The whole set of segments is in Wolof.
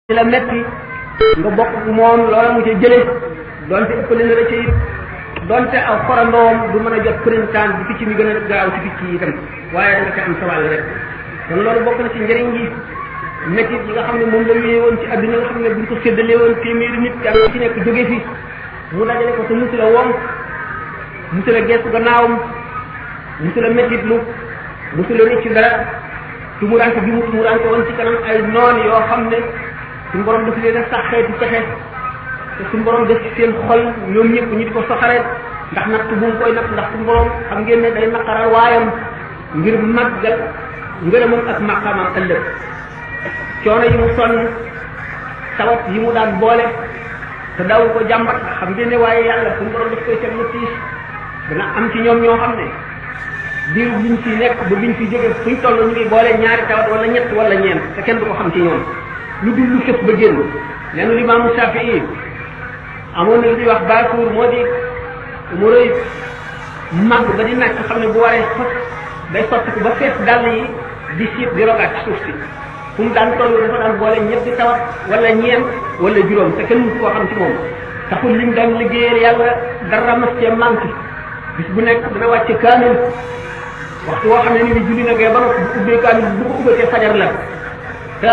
la metti nga bokk moom loola mu ca jële donte ëppale na la ca it donte aw xorandoom du mën a jot printemps bi picc mi gën a gaaw ci picc yi itam waaye da nga ca am sawal rek kon loolu bokk na ci njëriñ gi metti yi nga xam ne moom la wéyee woon ci àdduna nga xam ne buñ ko séddalee woon téeméeri nit kenn ci nekk jóge fi mu dajale ko te musu la woon musu la gestu gannaawam musu la mettit lu musu la rëcc dara tumuranke bi mu tumuranke woon ci kanam ay noon yoo xam ne suñu borom daf leen a sax xeeti pexe te suñu borom def ci seen xol ñoom ñëpp ñu di ko soxare ndax natt bu mu koy natt ndax suñu borom xam ngeen ne day naqaral waayam ngir màggal ngërëmam ak maqaamam ëllëg coono yi mu sonn tawat yi mu daan boole te daw ko jàmbat xam ngeen ne waaye yàlla suñu borom daf koy teg lu tiis dana am ci ñoom ñoo xam ne diir biñ fi nekk ba biñ fi jóge fuñ toll ñu ngi boole ñaari tawat wala ñett wala ñeent te kenn du ko xam ci ñoom lu dul lu fës ba génn lenn limaamu Shafii amoon na li ñuy wax baakuur moo di mu rëy màgg ba di nàkk xam ne bu waree sot day sotti ba fees dàll yi di siit di rogaat ci suuf si fu mu daan toll dafa daan boole ñetti tawat wala ñeent wala juróom te kenn mësu koo xam ci moom taxul lim daan liggéeyal yàlla dara mas cee manqué bis bu nekk dana wàcce kaamil waxtu woo xam ne ni julli na gee ba noppi bu ubbee kaamil bu ko ubbatee fajar la te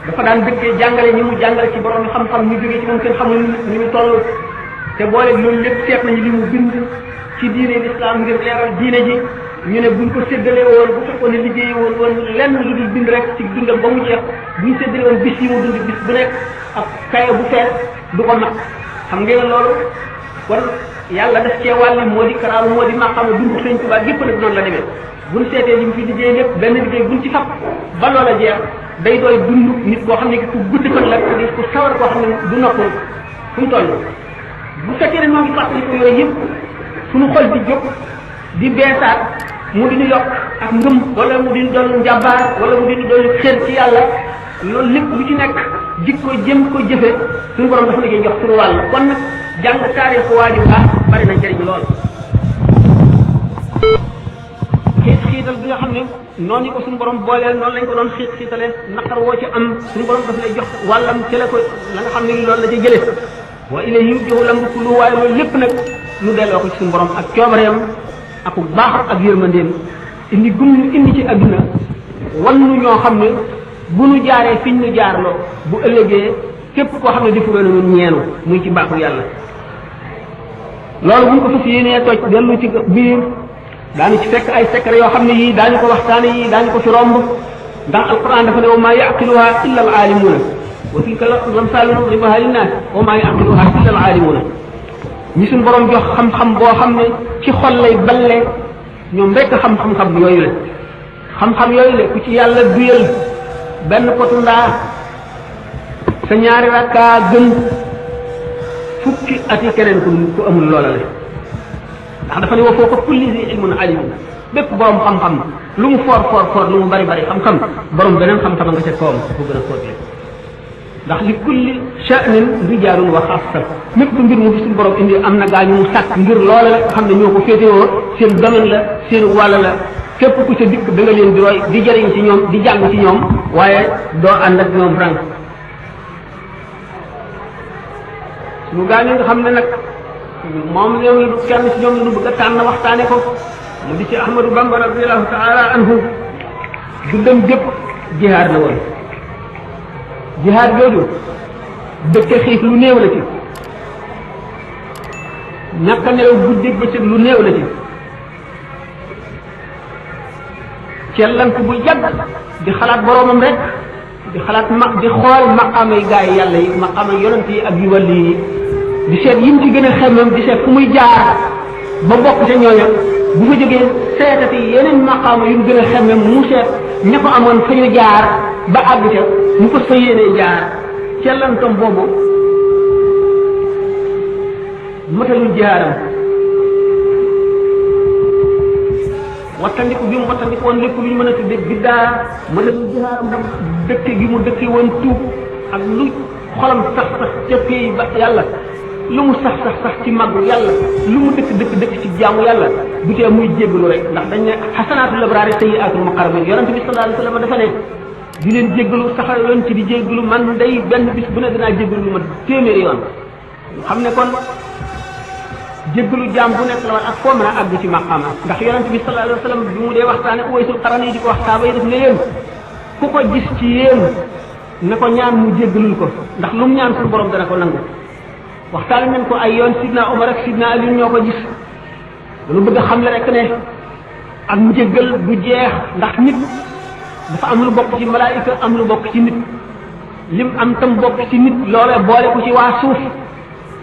dafa daan dëkkee jàngale ñi mu jàngale ci borom xam-xam ñu jógee ci moom kenn xamul ni ñu toll te boole loolu lépp seet nañu li mu bind ci diine l'islam ngir leeral diine ji ñu ne buñ ko séddalee woon bu fekkoon ne liggéey woon lenn lu dul bind rek ci dundam ba mu jeex buñ séddalee woon bis yi mu dund bis bu nekk ak kaye bu fees du ko mat xam ngeen loolu kon yàlla def cee wàlli moo di karaamu moo di maqaama dund Sëñ Tuubaa gépp nag noonu la demee buñ seetee li mu fi liggéey lépp benn liggéey buñ ci fab ba loola jeex day doy dund nit koo xam ne ku gudd fan la te di ku sawar koo xam ne du noppal fu mu toll bu fekkee ne moo ngi fàttali ko yooyu yëpp suñu xol di jóg di beesaat mu di ñu yokk ak ngëm wala mu di ñu doon njàmbaar wala mu di ñu doon xër ci yàlla loolu lépp lu ci nekk jikko jëm ko jëfe suñu borom dafa liggéey jox suñu wàll kon nag jàng taarix waaju baax bari na njëriñ lool xiital bi nga xam ne noonu ko suñu borom booleel noonu lañ ko doon xiitale naqar woo ci am suñu borom daf lay jox wàllam ci la ko la nga xam ne loolu la ca jële wa ilayhi yurja'u lamru kulluhu waaye loolu lépp nag ñu delloo ko ci suñu borom ak coobareem ak baaxam ak yërmandeem indi gum ñu indi ci adduna wan nu ñoo xam ne bu nu jaaree fiñ nu jaarloo bu ëllëgee képp koo xam ne defuroo na ñun ñeenu muy ci baaxu yàlla loolu bu ñu ko fas yéenee toj dellu ci biir daanu ci fekk ay secret yoo xam ne yii daañu ko waxtaane yii daañu ko fi romb ndax alquran dafa ne wa maa yaqiluha illa al aalimuuna wa tilka lamsaalu nadribuha linnaas wa maa yaqiluha illa al aalimuuna ñi suñ borom jox xam-xam boo xam ne ci xol lay balle ñoom rekk xam-xam yooyu la xam-xam yooyu la ku ci yàlla duyal benn potu ndaa sa ñaari rakkaa gën fukki ati keneen ku amul loola la ndax dafa ne wa fawqa kulli zi ilmun alim bépp borom xam-xam lu mu for lu mu bari xam-xam borom beneen xam-xam nga ca kawam ko gën a fóotle ndax li kulli sha'nin rijaalun wa xaassa mépp mbir mu fi suñu borom indi am na gaa ñu mu sàkk ngir loola la nga xam ne ñoo ko féetewoo seen domaine la seen wàll la képp ku ca dikk da nga leen di roy di jëriñ ci ñoom di jàng ci ñoom waaye doo ànd ak ñoom rank suñu gaa ñi nga xam ne nag moom ñoom lu kenn ci ñoom la ñu bëgg a tànn waxtaane ko mu di ci Ahmadu Bamba radiyallahu taala anhu dundam gépp jihaad la woon jihaad jooju dëkke xiif lu néew la ci ñàkk a nelaw guddeeg bëccëg lu néew la ci cellank bu yàgg di xalaat boroomam rek di xalaat di xool maqaamay gaa yi yàlla yi maqaamay yonent yi ak yu wàlli yi di seet yim ci gën a xemmem di seet fu muy jaar ba bokk ca ñooña bu fa jógee seetati yeneen maqaama yu mu gën a xemmem mu seet ña ko amoon fa ñu jaar ba àgg ca mu ko fa yéenee jaar cellantam boobu matalul jaaram wattandiku bi mu wattandiku woon lépp lu ñu mën a tudde biddaa matalul jaaram dam dëkk gi mu dëkk woon tuub ak lu xolam sax ca pay ba yàlla lu mu sax ci màggu yàlla lu mu dëkk ci jaamu yàlla du tee muy jéggalu rek ndax dañ ne xasanaatul abraari sayyiaatul muqarrabiin yonent bi sallallahu alayhi wa sallam dafa ne di leen jéggalu saxaloon ci di jéggalu man day benn bis bu ne dinaa jéggalu lu ma téeméeri yoon xam ne kon jéggalu jaam bu nekk la war ak foo mën a àgg ci maqaama ndax yonent bi sallallahu alayhi wa sallam bi mu dee waxtaane Uwaysul Qarani di ko wax saaba yi def ne leen ku ko gis ci yéen na ko ñaan mu jéggalul ko ndax lu mu ñaan suñu borom dana ko nangu waxtaane nañ ko ay yoon Sidna Omar ak Sidna Ali ñoo ko gis dañu bëgg a xam le rek ne ak njéggal du jeex ndax nit dafa am lu bokk ci malaayika am lu bokk ci nit lim am tam bokk ci nit loolee boole ko ci waa suuf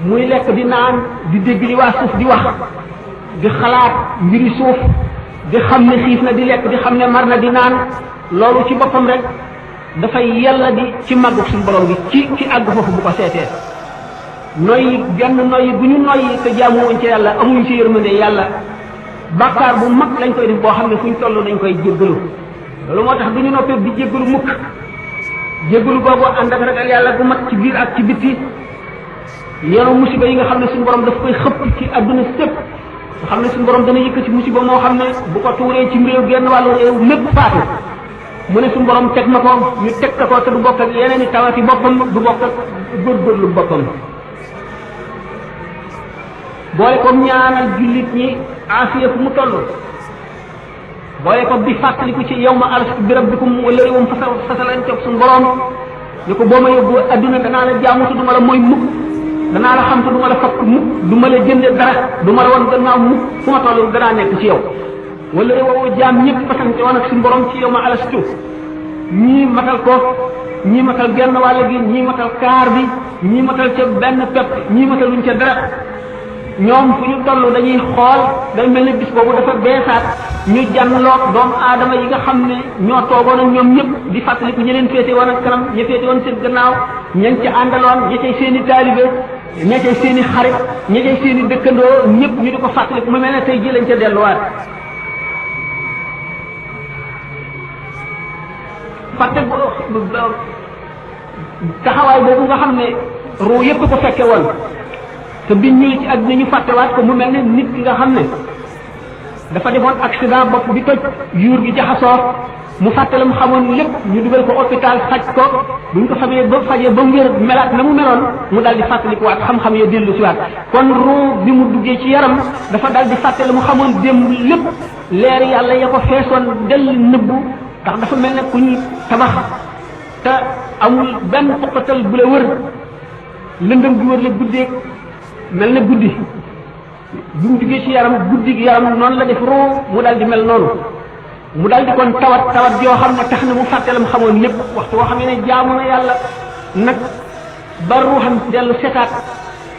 muy lekk di naan di dégg li waa suuf di wax di xalaat mbiri suuf di xam ne xiif na di lekk di xam ne mar na di naan loolu ci boppam rek dafay yàlla di ci màggu suñu borom bi ci àgg foofu bu ko seetee noyyi genn noyyi bu ñu noyyi te jaamuwuñ ci yàlla amuñ ci yërmande yàlla bàkkaar bu mag lañ koy def boo xam ne fu ñu toll dañ koy jéggalu loolu moo tax du ñu noppee di jéggalu mukk jéggalu boobu ànd ak ragal yàlla bu mat ci biir ak ci bitti yenu musiba yi nga xam ne suñu borom daf koy xëpp ci adduna sépp nga xam ne suñu borom dana yëkkati musiba moo xam ne bu ko tuuree ci réew genn wàllu réew mépp faatu mu ne suñu borom teg na ko ñu teg ko te du bokk ak yeneen i tawati boppam du bokk ak góorgóorlu boppam boole ko ñaanal jullit ñi aafiya fu mu toll boole ko di fàttaliku ci yow ma alastu bi rabbikum wala réewam fasalan coog suñu borom ne ko boo ma yóbbu adduna danaa la jaamu te du ma la mooy mukk danaa la xam te du ma la fakk mukk du ma la jënde dara du ma la wan gannaaw mukk fu ma toll danaa nekk ci yow wala réewoo jaam ñëpp fasante woon ak suñu borom ci yow ma alastu ñii matal ko ñii matal genn wàll gi ñii matal kaar bi ñii matal ca benn pepp ñii mataluñ ca dara ñoom fu ñu toll dañuy xool day mel ne bis boobu dafa beesaat ñu jànloog doomu aadama yi nga xam ne ñoo toogoon ak ñoom ñëpp di fàttaliku ñi leen féete woon ak kanam ña féete woon seen gannaaw ña ngi ca àndaloon ña cay seen i taalibe ña cay seen i xarit ña cay seen i dëkkandoo ñëpp ñu di ko fàttaliku mu mel ne tey ji lañ ca delluwaat fàtte taxawaay boobu nga xam ne ruu yëpp ko fekke woon te biñ ñëwee ci àddina ñu fàttewaat ko mu mel ne nit ki nga xam ne dafa defoon accident bopp bi toj yuur gi jaxasoo mu fàtte la mu xamoon lépp ñu dugal ko hôpital faj ko buñ ko fajee ba mu wér melaat na mu meloon mu dal di fàttalikuwaat xam-xam ya dellu si waat kon ruu bi mu duggee ci yaram dafa dal di fàtte la mu xamoon démb lépp leer yàlla ya ko feesoon dell nëbbu ndax dafa mel ne ku ñu tabax te amul benn xoqatal bu la wër lëndëm gi wër la guddeeg mel ne guddi bi mu duggee ci yaram guddi gi yaram noonu la def ruu mu dal di mel noonu mu dal di kon tawat yoo xam ne tax na mu fàtte la mu xamoon lépp waxtu woo xam ne jaamu na yàlla nag ba ruuxam dellu setaat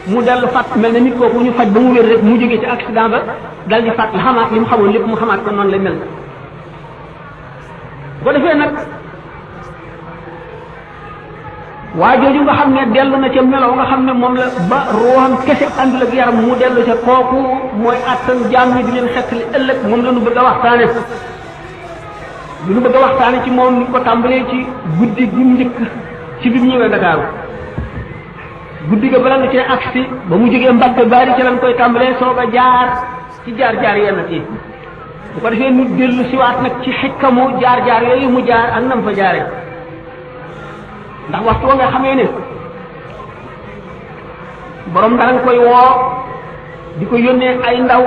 mu dellu fàtt mel ne nit kooku ñu faj ba mu wér rek mu jógee ci accident ba dal di fàtt la xamaat li mu xamoon lépp mu xamaat ko noonu lay mel bu ko defee nag waa jooju nga xam ne dellu na ca melo nga xam ne moom la ba ruuxam kese àndul ak yaram mu dellu ca kooku mooy attan jaam ñi di leen xettali ëllëg moom la ñu bëgg a waxtaane lu ñu bëgg a waxtaane ci moom ni ko tàmbalee ci guddi gi mu njëkk ci bi mu ñëwee Dakaaru guddi ga bala nga cee agsi ba mu jógee Mbàkke Baari ci lañ koy tàmbalee soog a jaar ci jaar-jaar yenn ci bu ko defee ñu dellu siwaat nag ci xikkamu jaar-jaar yooyu mu jaar ak nam fa jaare ndax waxtu wa nga xamee ne borom dara nga koy woo di ko yónnee ay ndaw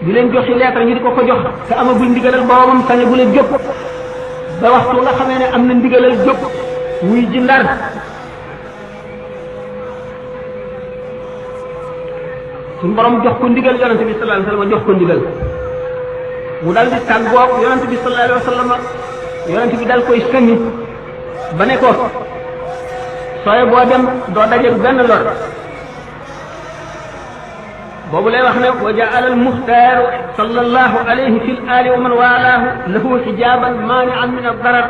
di leen joxi lettre ñu di ko jox te amagul ndigalal boromam sañe bu la jóg ba waxtu nga xamee ne am na ndigalal jóg muy ji Ndar suñu borom jox ko ndigal yonente bi sallallahu alayhi wa sallam jox ko ndigal mu dal di tàggoog yonente bi sallallahu alayhi wa sallam yonente bi dal koy sënni ba ne ko sooy boo dem doo dajeeg benn lor boobu lay wax ne wa jaala al muxtaaru sallallahu alayhi fi l ali wa man walaahu lahu xijaban maanian min addarar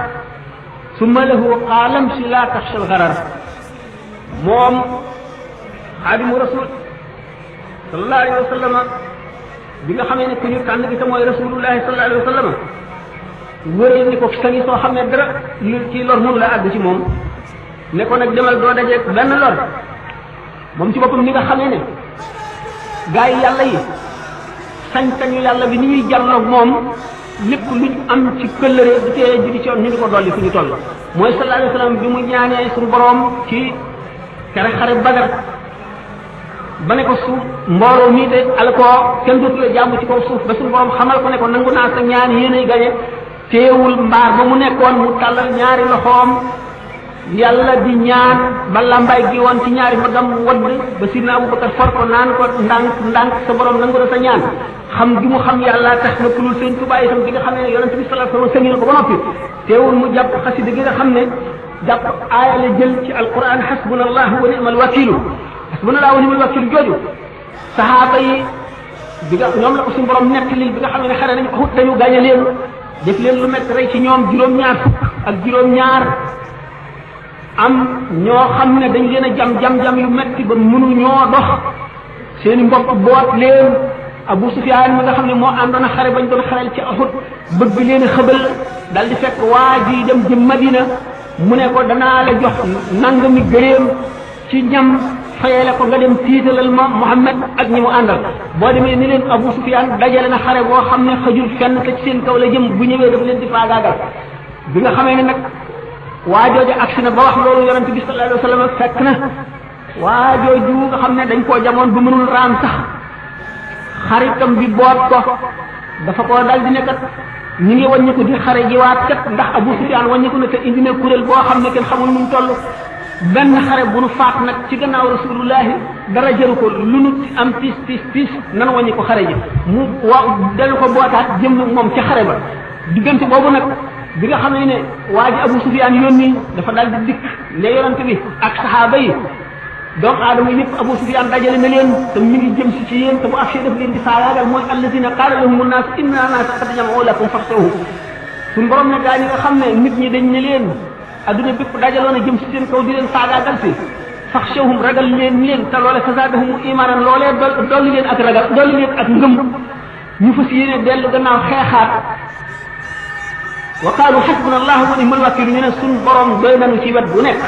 summa lahu qaalam si laa taxsha al garar moom xaadimu rasul sallallahu alayhi wa sallam bi nga xamee ne ku ñu tànn gi te mooy rasulullahi sallallahu alayhi wa sallam wëral ni ko sangi soo xam ne dara lu ci lor mënu la àgg ci moom ne ko nag demal doo dajeeg benn lor moom ci boppam ni nga xamee ne gaa yi yàlla yi sañ-sañu yàlla bi ni ñuy jàlloog moom lépp luñ am ci këllëre di cee julli ci yoon ñu di ko dolli fu ñu toll mooy sallallahu alayhi wa sallam bi mu ñaanee suñu borom ci xare Badar ba ne ko suuf mbooloo mii de ala ko kenn dootu la jàmm ci kaw suuf ba suñu borom xamal ko ne ko nangu naa sa ñaan yéenay gañe teewul mbaar ba mu nekkoon mu tàllal ñaari loxoom yàlla di ñaan ba lambay gi woon ci ñaari magam wadd ba sidna Abubakar for ko naan ko ndànk sa borom nangu na sa ñaan xam gi mu xam yàlla tax na kulul seen tubaay itam gi nga xam ne yonente bi sallallahu alayhi wasallam sëngi na ko ba noppi teewul mu jàpp xasida gi nga xam ne jàpp aaya la jël ci alquran hasbunallahu wa ni'mal wakilu hasbunallahu wa ni'mal wakilu jooju sahaaba yi bi nga ñoom la ko suñu borom nettali bi nga xam ne xare nañu Uhud dañu gàñe leen def leen lu métti rey ci ñoom juróom-ñaar fukk ak juróom-ñaar am ñoo xam ne dañ leen a jam yu métti ba mënu ñoo dox seeni mbokk boot leen Abu Sufyaan mi nga xam ne moo àndoon a xare bañ doon xareel ci Uhud bëgg leen a xëbal dal di fekk waa ji dem jëm Madina mu ne ko danaa la jox nangami gëléem ci ñam fayale ko nga dem tiitalal ma Muhammad ak ñi mu àndal boo demee ni leen Abu Sufyaan dajale na xare boo xam ne xëjul fenn te ci seen kaw la jëm bu ñëwee daf leen di faagaagal bi nga xamee ne nag waa jooju agsi na ba wax loolu yonente bi sallallahu alayhi wa sallam fekk na waa jooju nga xam ne dañ koo jamoon bu mënul raam sax xaritam bi boot ko dafa ko dal di nekkat ñi ngi wàññiku di xare jiwaat kat ndax Abu Sufyaan wàññiku na te indi na kuréel boo xam ne kenn xamul nu mu toll benn xare bu nu faat nag ci gannaaw rasulullahi dara jëru ko lu nu am tiis nan wàññi ko xare ji mu dellu ko bootaat jëm moom ca xare ba diggante boobu nag bi nga xam ne waa ji Abu Sufyaan yónni dafa dal di dikk ne yonante bi ak saxaaba yi doomu aadama yëpp Abu Sufyaan dajale na leen te mi ngi jëm si ci yéen te bu agsee daf leen di faagaagal mooy allazina qaala lahumu nnaas inna naasa qad jama'u lakum faxshawhum suñu borom ne gaa ñi nga xam ne nit ñi dañ ne leen adduna bépp dajaloon a jëm si seen kaw di leen faagaagal si faxshawhum ragal leen te loole fazaadahum imaanan loolee dolli leen ak ragal dolli leen ak ngëm ñu fas yéene dellu gannaaw xeexaat wa qaalu hasbunallahu wa ni'mal wakiil ñu ne suñu borom doy nañu ci wet bu nekk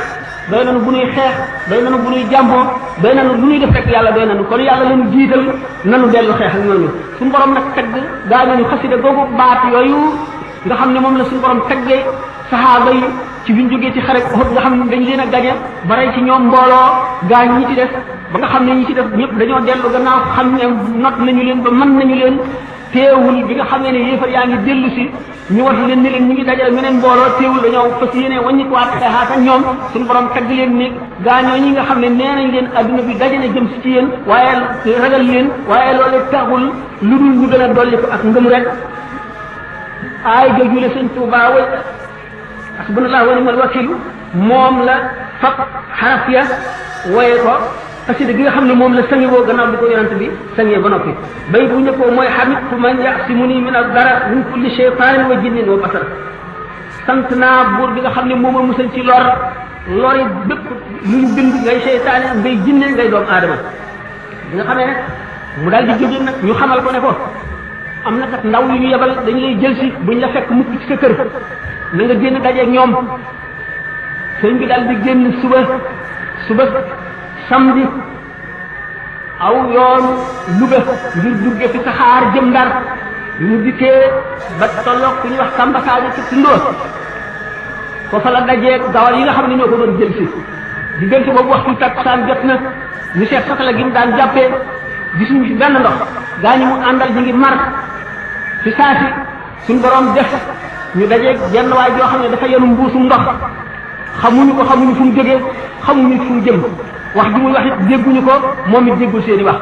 doy nañu bu nuy xeex doy nañu bu nuy jàmboo doy nañu lu nuy def rek yàlla doy nañu kon yàlla lañu jiital nanu dellu xeex ak ñooñu suñu borom nag tagg gaa ñu xasida googu baat yooyu nga xam ne moom la suñu borom taggee saxaaba yi ci biñ jógee ci xare Uhud nga xam ne dañ leen a gañe bare ci ñoom mbooloo gaa ñi ci def ba nga xam ne ñi ci def ñëpp dañoo dellu gannaaw xam ne not nañu leen ba mën nañu leen teewul bi nga xam ne yéefar yaa ngi dellu si ñu war leen ni leen ñu ngi dajale meneen mbooloo teewul dañoo fas yéene wàññi ko waat xeexaat ak ñoom suñu borom tagg leen ni gaañoo ñi nga xam ne nee nañ leen adduna bi dajale jëm si ci yéen waaye ragal leen waaye loolu taxul lu dul ñu gën a dolli ko ak ngëm rek aay jooju la sëñ Tuubaa way hasbunallahu wa ni'mal wakiil moom la fab xaraf ya woye ko xasida gi nga xam ne moom la sangi woo gannaaw bi ko yonent bi sangee ba noppi bay bu ñëppoo mooy hamidtu man yasimuni min ad-darar min kulli shaytanin wa jinnin wa basar sant naa buur bi nga xam ne moom a musal ci lori bépp lu ñu bind ngay seytaane ngay jinne ngay doomu aadama bi nga xamee nag mu daal di jóge nag ñu xamal ko ne ko am na kat ndaw yu ñu yebal dañ lay jël si buñ la fekk mukk ci sa kër na nga génn dajeeg ñoom sëñ bi daal di génn suba samedi aw yoon Louga ngir dugge fi saxaar jëm Ndar bi mu dikkee ba tolloog ku ñuy wax Samba Sadio ci Tindóor foofa la dajeeg dawal yi nga xam ne ñoo ko doon jël si diggante boobu waxtu takkusaan jot na ñu seet satala gi mu daan jàppee gisuñu fi benn ndox gaa ñi mu àndal ñu ngi mar fi saasi suñ borom def ñu dajeeg jenn waay joo xam ne dafa yenu mbuusum ndox xamuñu ko xamuñu fu mu jógee xamuñu fu mu jëm wax ji muy wax it dégguñu ko moom it déggul seeni wax